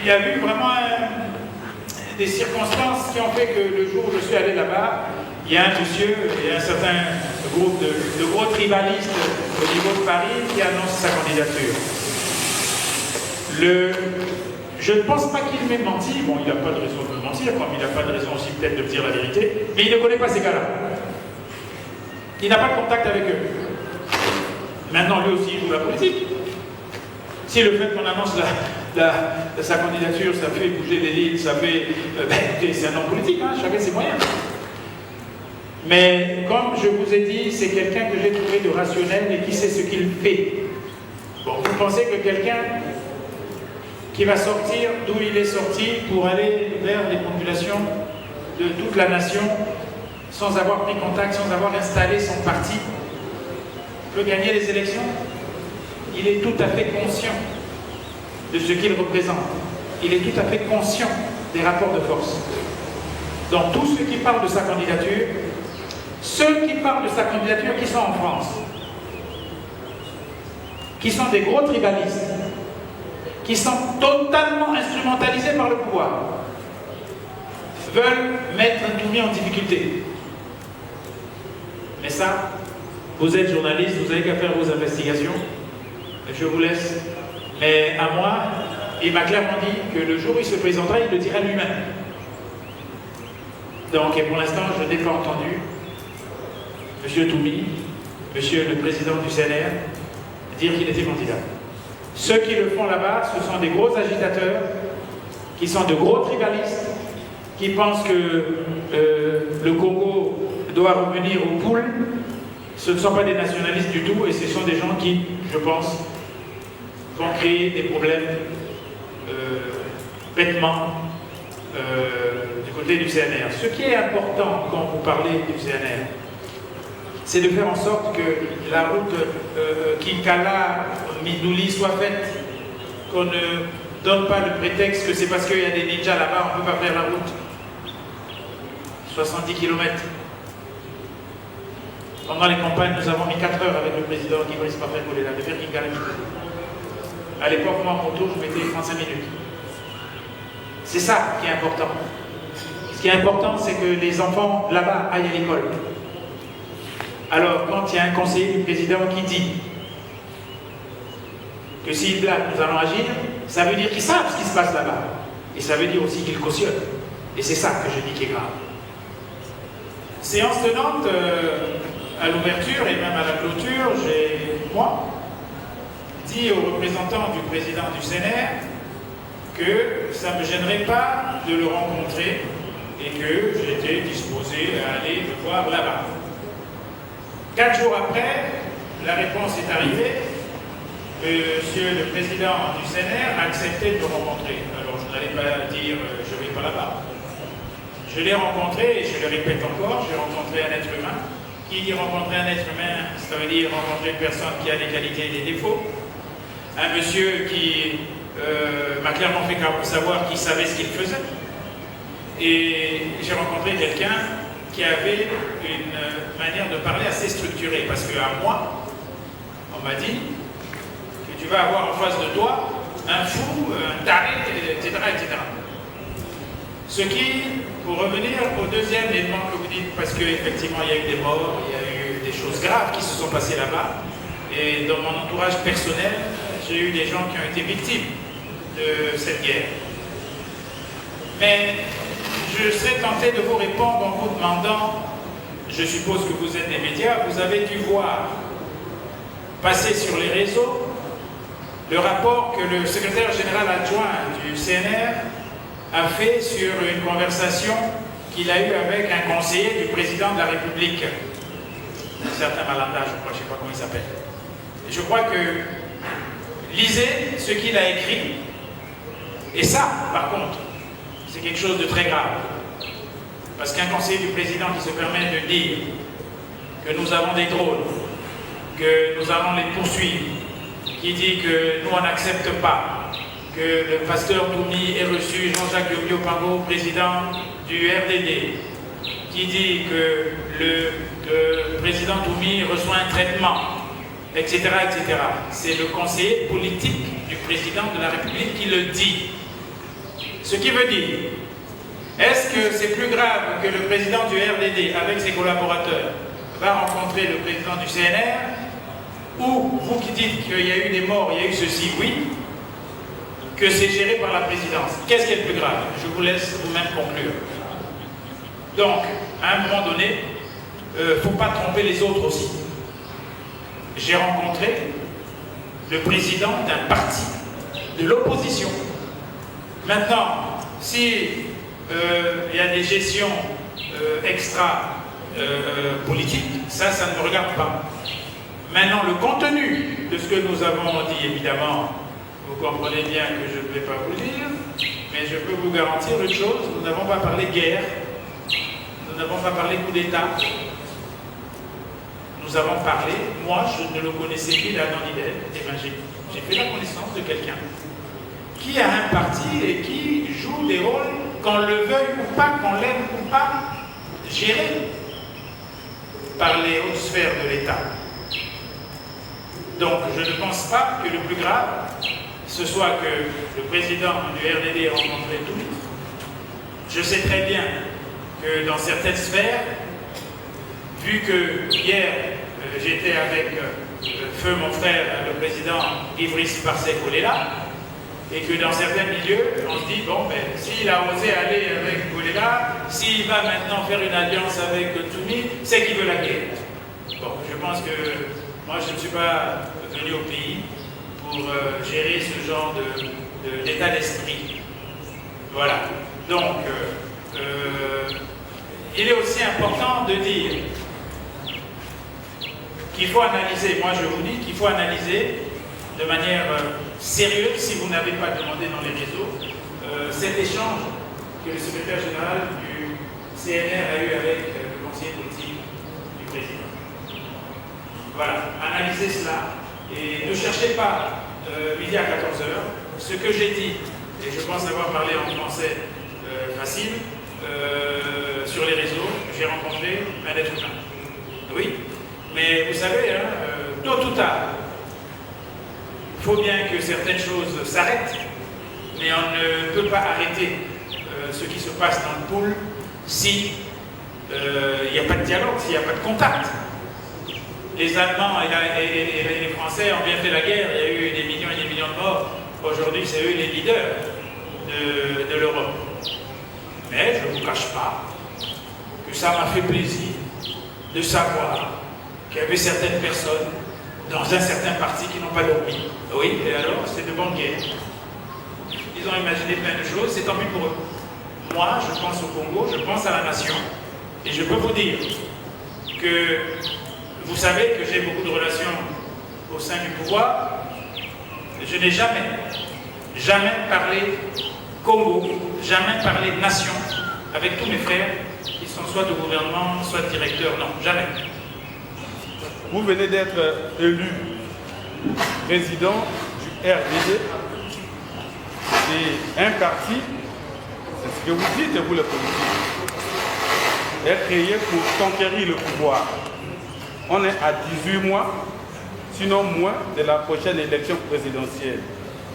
il y a eu vraiment des circonstances qui ont fait que le jour où je suis allé là-bas, il y a un monsieur et un certain groupe de gros tribalistes au niveau de Paris qui annoncent sa candidature. Je ne pense pas qu'il m'ait menti. Bon, il n'a pas de raison de me mentir, comme il n'a pas de raison aussi peut-être de me dire la vérité, mais il ne connaît pas ces gars-là. Il n'a pas de contact avec eux. Maintenant, lui aussi, il joue la politique. Si le fait qu'on annonce sa candidature, ça fait bouger les lignes, ça fait... écoutez, c'est un homme politique, hein, chacun ses moyens. Mais comme je vous ai dit, c'est quelqu'un que j'ai trouvé de rationnel et qui sait ce qu'il fait. Bon, vous pensez que quelqu'un qui va sortir d'où il est sorti pour aller vers les populations de toute la nation, sans avoir pris contact, sans avoir installé son parti, peut gagner les élections? Il est tout à fait conscient de ce qu'il représente. Il est tout à fait conscient des rapports de force. Donc tous ceux qui parlent de sa candidature, qui sont en France, qui sont des gros tribalistes, qui sont totalement instrumentalisés par le pouvoir, veulent mettre Ntoumi en difficulté. Mais ça, vous êtes journaliste, vous avez qu'à faire vos investigations. Je vous laisse. Mais à moi, il m'a clairement dit que le jour où il se présentera, il le dira lui-même. Donc, et pour l'instant, je n'ai pas entendu M. Ntoumi, Monsieur le Président du CNR, dire qu'il était candidat. Ceux qui le font là-bas, ce sont des gros agitateurs, qui sont de gros tribalistes, qui pensent que le Congo doit revenir aux poules. Ce ne sont pas des nationalistes du tout, et ce sont des gens qui, je pense, vont créer des problèmes bêtement du côté du CNR. Ce qui est important quand vous parlez du CNR, c'est de faire en sorte que la route Kinkala-Mindouli soit faite, qu'on ne donne pas le prétexte que c'est parce qu'il y a des ninjas là-bas, on ne peut pas faire la route. 70 km. Pendant les campagnes, nous avons mis 4 heures avec le président Guy Brice Parfait pour les faire Kinkala-Mindouli. À l'époque, moi, mon tour, je mettais 35 minutes. C'est ça qui est important. Ce qui est important, c'est que les enfants là-bas aillent à l'école. Alors, quand il y a un conseiller du président qui dit que s'il blague, nous allons agir, ça veut dire qu'ils savent ce qui se passe là-bas. Et ça veut dire aussi qu'ils cautionnent. Et c'est ça que je dis qui est grave. Séance tenante, à l'ouverture et même à la clôture, j'ai, moi, dit aux représentants du président du CNR que ça ne me gênerait pas de le rencontrer et que j'étais disposé à aller le voir là-bas. 4 jours après, la réponse est arrivée. Monsieur le président du CNR a accepté de me rencontrer. Alors je n'allais pas dire je ne vais pas là-bas. Je l'ai rencontré, et je le répète encore, j'ai rencontré un être humain. Qui dit rencontrer un être humain, ça veut dire rencontrer une personne qui a des qualités et des défauts. Un monsieur qui m'a clairement fait savoir qu'il savait ce qu'il faisait. Et j'ai rencontré quelqu'un qui avait une manière de parler assez structurée. Parce qu'à moi, on m'a dit que tu vas avoir en face de toi un fou, un taré, etc., etc. Ce qui, pour revenir au deuxième élément que vous dites, parce qu'effectivement il y a eu des morts, il y a eu des choses graves qui se sont passées là-bas, et dans mon entourage personnel, j'ai eu des gens qui ont été victimes de cette guerre. Mais je serais tenté de vous répondre en vous demandant, je suppose que vous êtes des médias, vous avez dû voir passer sur les réseaux le rapport que le secrétaire général adjoint du CNR a fait sur une conversation qu'il a eue avec un conseiller du président de la République, un certain Malanda, je ne sais pas comment il s'appelle. Je crois que lisez ce qu'il a écrit, et ça, par contre, c'est quelque chose de très grave. Parce qu'un conseiller du président qui se permet de dire que nous avons des drones, que nous allons les poursuivre, qui dit que nous on n'accepte pas que le pasteur Ntoumi ait reçu Jean-Jacques Yomio Pango, président du RDD, qui dit que le président Ntoumi reçoit un traitement, etc., etc. C'est le conseiller politique du président de la République qui le dit. Ce qui veut dire, est-ce que c'est plus grave que le président du RDD, avec ses collaborateurs, va rencontrer le président du CNR, ou vous qui dites qu'il y a eu des morts, il y a eu ceci, oui, que c'est géré par la présidence? Qu'est-ce qui est le plus grave? Je vous laisse vous-même conclure. Donc, à un moment donné, il ne faut pas tromper les autres aussi. J'ai rencontré le président d'un parti de l'opposition. Maintenant, si il y a des gestions extra-politiques, ça ne me regarde pas. Maintenant, le contenu de ce que nous avons dit, évidemment, vous comprenez bien que je ne vais pas vous le dire, mais je peux vous garantir une chose, nous n'avons pas parlé guerre, nous n'avons pas parlé coup d'État, nous avons parlé, moi je ne le connaissais ni d'Adam ni d'Ève, et bien j'ai fait la connaissance de quelqu'un qui a un parti et qui joue des rôles, qu'on le veuille ou pas, qu'on l'aime ou pas, gérés par les hautes sphères de l'État. Donc je ne pense pas que le plus grave, ce soit que le président du RDD ait rencontré tout. Je sais très bien que dans certaines sphères, vu que hier j'étais avec feu mon frère, le président Ivris Parsec-Kolela, et que dans certains milieux, on se dit, bon, ben, s'il a osé aller avec Kolela, s'il va maintenant faire une alliance avec Toumi, c'est qu'il veut la guerre. Bon, je pense que moi, je ne suis pas venu au pays pour gérer ce genre d'état d'esprit. Voilà. Donc, il est aussi important de dire qu'il faut analyser, moi je vous dis qu'il faut analyser de manière sérieuse, si vous n'avez pas demandé dans les réseaux, cet échange que le secrétaire général du CNR a eu avec le conseiller politique du président. Voilà, analysez cela et ne cherchez pas midi à 14h. Ce que j'ai dit, et je pense avoir parlé en français facile, sur les réseaux, j'ai rencontré un être humain. Oui, mais vous savez, hein, tôt ou tard, il faut bien que certaines choses s'arrêtent, mais on ne peut pas arrêter ce qui se passe dans le pool si il n'y a pas de dialogue, s'il n'y a pas de contact. Les Allemands et les Français ont bien fait la guerre, il y a eu des millions et des millions de morts. Aujourd'hui, c'est eux les leaders de l'Europe. Mais je ne vous cache pas que ça m'a fait plaisir de savoir qu'il y avait certaines personnes dans un certain parti qui n'ont pas dormi. Oui, et alors, c'est de bonne guerre. Ils ont imaginé plein de choses, c'est tant pis pour eux. Moi, je pense au Congo, je pense à la nation, et je peux vous dire que vous savez que j'ai beaucoup de relations au sein du pouvoir. Je n'ai jamais parlé Congo, jamais parlé nation avec tous mes frères qui sont soit au gouvernement, soit directeurs. Non, jamais. Vous venez d'être élu président du RDD. C'est un parti, c'est ce que vous dites, vous les politiques, est créé pour conquérir le pouvoir. On est à 18 mois, sinon moins, de la prochaine élection présidentielle.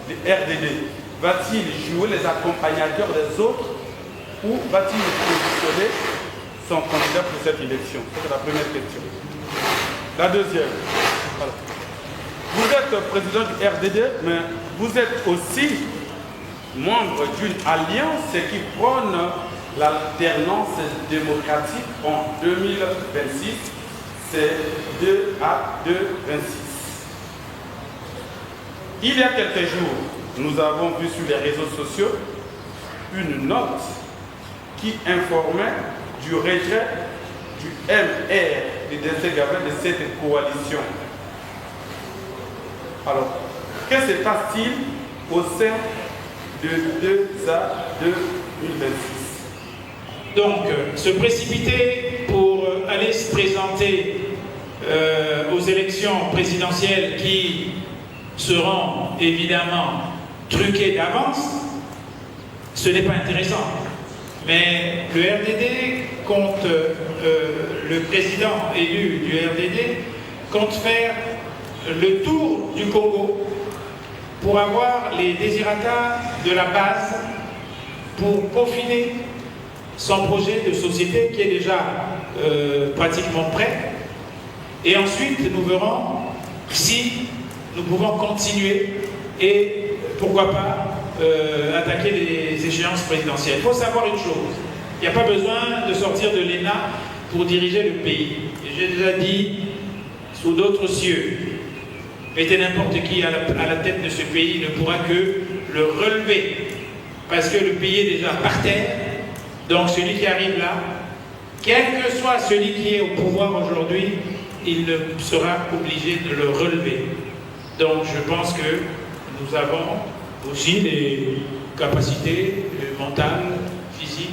Le RDD va-t-il jouer les accompagnateurs des autres ou va-t-il positionner son candidat pour cette élection? C'est la première question. La deuxième, voilà. Vous êtes président du RDD, mais vous êtes aussi membre d'une alliance qui prône l'alternance démocratique en 2026. C'est 2 à 2,26. Il y a quelques jours, nous avons vu sur les réseaux sociaux une note qui informait du rejet du MR du DC Gabin de cette coalition. Alors, que se passe-t-il au sein de 2 à 2026? Donc, se précipiter pour aller se présenter aux élections présidentielles qui seront évidemment truquées d'avance, ce n'est pas intéressant. Mais le RDD compte, le président élu du RDD compte faire le tour du Congo pour avoir les désirata de la base pour peaufiner son projet de société qui est déjà pratiquement prêt. Et ensuite, nous verrons si nous pouvons continuer et pourquoi pas attaquer les échéances présidentielles. Il faut savoir une chose, il n'y a pas besoin de sortir de l'ENA pour diriger le pays. J'ai déjà dit, sous d'autres cieux, mettez n'importe qui à la tête de ce pays, il ne pourra que le relever, parce que le pays est déjà par terre. Donc celui qui arrive là, quel que soit celui qui est au pouvoir aujourd'hui, il sera obligé de le relever. Donc je pense que nous avons aussi les capacités mentales, physiques,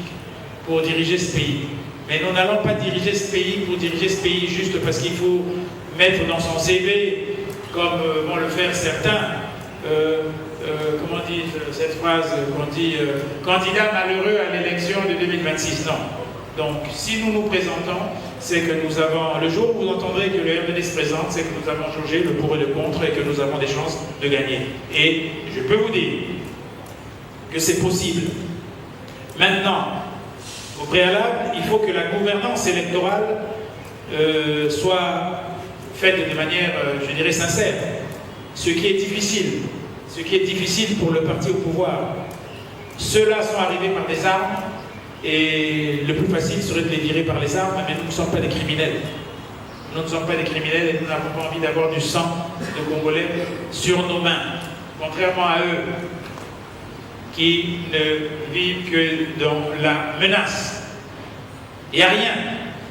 pour diriger ce pays. Mais nous n'allons pas diriger ce pays pour diriger ce pays juste parce qu'il faut mettre dans son CV, comme vont le faire certains, comment dit cette phrase qu'on dit candidat malheureux à l'élection de 2026. Non. Donc si nous nous présentons, c'est que nous avons, le jour où vous entendrez que le RDD se présente, c'est que nous avons jaugé le pour et le contre et que nous avons des chances de gagner. Et je peux vous dire que c'est possible. Maintenant, au préalable, il faut que la gouvernance électorale soit faite de manière, je dirais, sincère. Ce qui est difficile pour le parti au pouvoir. Ceux-là sont arrivés par des armes et le plus facile serait de les virer par les armes, mais nous ne sommes pas des criminels. Nous ne sommes pas des criminels et nous n'avons pas envie d'avoir du sang de Congolais sur nos mains. Contrairement à eux, qui ne vivent que dans la menace. Il n'y a rien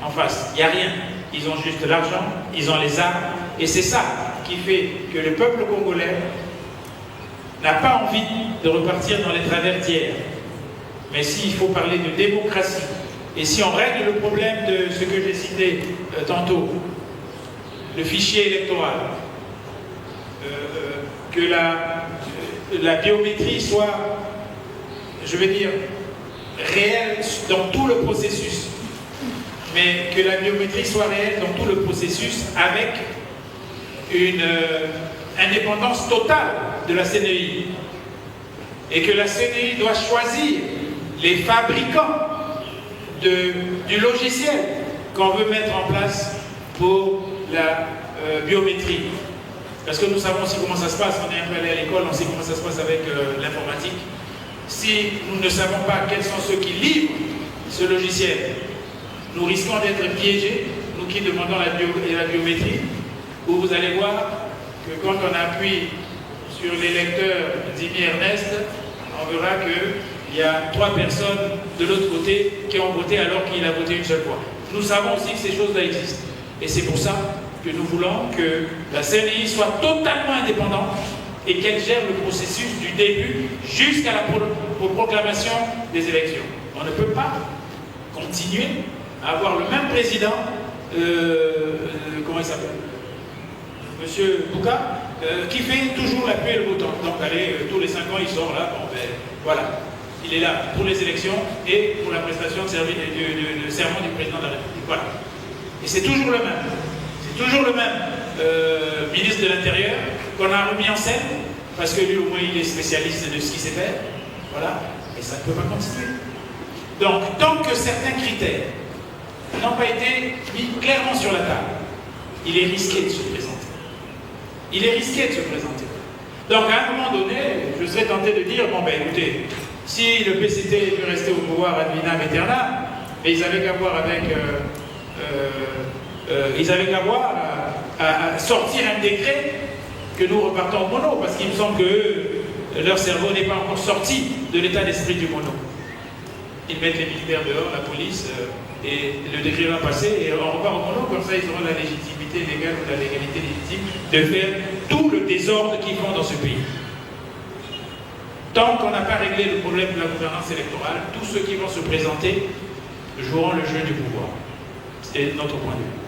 en face, il n'y a rien. Ils ont juste l'argent, ils ont les armes, et c'est ça qui fait que le peuple congolais n'a pas envie de repartir dans les travers d'hier. Mais s'il faut parler de démocratie, et si on règle le problème de ce que j'ai cité tantôt, le fichier électoral, que la biométrie soit, je vais dire, réelle dans tout le processus, mais que la biométrie soit réelle dans tout le processus avec une indépendance totale de la CNI, et que la CNI doit choisir les fabricants du logiciel qu'on veut mettre en place pour la biométrie. Parce que nous savons aussi comment ça se passe, on est un peu allé à l'école, on sait comment ça se passe avec l'informatique. Si nous ne savons pas quels sont ceux qui livrent ce logiciel, nous risquons d'être piégés, nous qui demandons la biométrie, où vous allez voir que quand on appuie sur l'électeur Dimi Ernest, on verra qu'il y a 3 personnes de l'autre côté qui ont voté alors qu'il a voté une seule fois. Nous savons aussi que ces choses-là existent. Et c'est pour ça que nous voulons que la CNI soit totalement indépendante et qu'elle gère le processus du début jusqu'à la proclamation des élections. On ne peut pas continuer à avoir le même président, comment il s'appelle, Monsieur Bouka, qui fait toujours la pluie et le beau temps. Donc allez, tous les 5 ans il sort là, bon ben voilà. Il est là pour les élections et pour la prestation de serment du président de la République. Voilà. Et c'est toujours le même. C'est toujours le même ministre de l'Intérieur qu'on a remis en scène, parce que lui au moins il est spécialiste de ce qu'il sait faire. Voilà. Et ça ne peut pas continuer. Donc, tant que certains critères n'ont pas été mis clairement sur la table, il est risqué de se présenter. Il est risqué de se présenter. Donc, à un moment donné, je serais tenté de dire, bon ben écoutez, si le PCT veut rester au pouvoir ad vitam aeternam, mais ils avaient qu'à voir avec... ils avaient qu'à voir à sortir un décret que nous repartons au mono, parce qu'il me semble que leur cerveau n'est pas encore sorti de l'état d'esprit du mono. Ils mettent les militaires dehors, la police, et le décret va passer, et on repart au mono, comme ça ils auront la légitimité légale ou la légalité légitime de faire tout le désordre qu'ils font dans ce pays. Tant qu'on n'a pas réglé le problème de la gouvernance électorale, tous ceux qui vont se présenter joueront le jeu du pouvoir. C'est notre point de vue.